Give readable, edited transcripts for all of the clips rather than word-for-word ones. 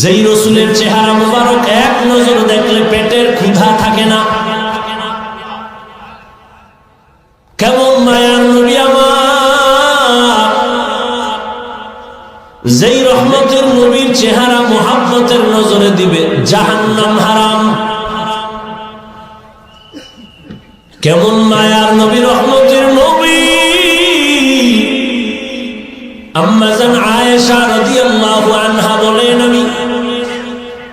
যেই রাসূলের চেহারা মুবারক এক নজর দেখলে পেটের ক্ষুধা থাকে না। কেমন মায়ার নবী আমার, যেই রহমতের নবীর চেহারা মুহাব্বতের নজরে দিবে জাহান্নাম হারাম। কেমন মায়ার নবী, রহমতের নবী। আম্মা জান আয়েশা রাদিয়াল্লাহু আনহা বলেন, আমি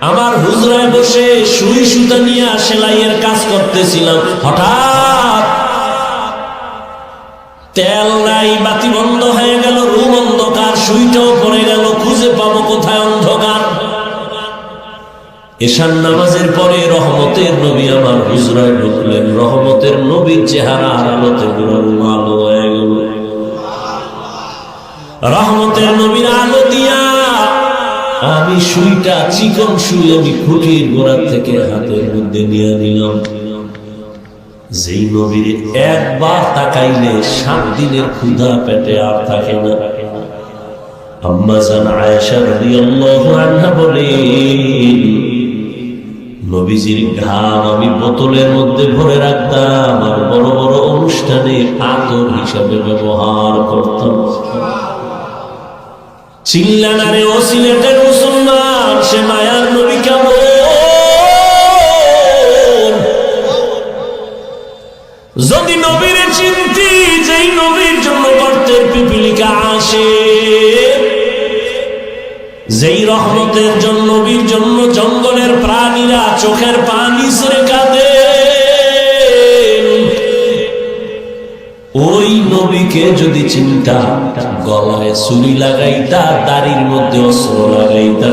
আমার হুজরায় বসে সুই সুতা নিয়ে সেলাইয়ের কাজ করতেছিলাম, হঠাৎ তেল নাই, বাতি বন্ধ হয়ে গেল, রুম অন্ধকার, সুইটাও পড়ে গেল, খুঁজে পাবো কোথায় অন্ধকার। এশার নামাজের পরে রহমতের নবী আমার হুজরায় ঢুকলেন। রহমতের নবীর চেহারা আলোতে পুরো আলো হয়ে গেল। রহমতের নবীর আলো দিয়া আমি সুইটা, চিকন সুই, আমি খুঁটির গোড়ার থেকে হাতের মধ্যে নিয়ে নিলাম। যেই নবীর একবার তাকাইলে 7 দিনের ক্ষুধা পেটে আর থাকে না। আম্মা জান আয়েশা রাদিয়াল্লাহু আনহা বলেন, নবীজির ঘাম আমি বোতলের মধ্যে ভরে রাখতাম আর বড় বড় অনুষ্ঠানে আতর হিসাবে ব্যবহার করতাম। চিল্লানারে ও সিলেটের মুসলমান, সে মায়ার নবী কেমন? যদি নবীর চিন্তি, যেই নবীর জন্য গর্তের পিপিলিকা আসে, যেই রহমতের জন্য নবীর জন্য জঙ্গলের প্রাণীরা চোখের পানি ছেড়ে কাঁদে, ওই নবীকে যদি চিন্তা, গলায় ছুরি লাগাইতা, দাড়ির মধ্যে অস্ত্র লাগাইতা,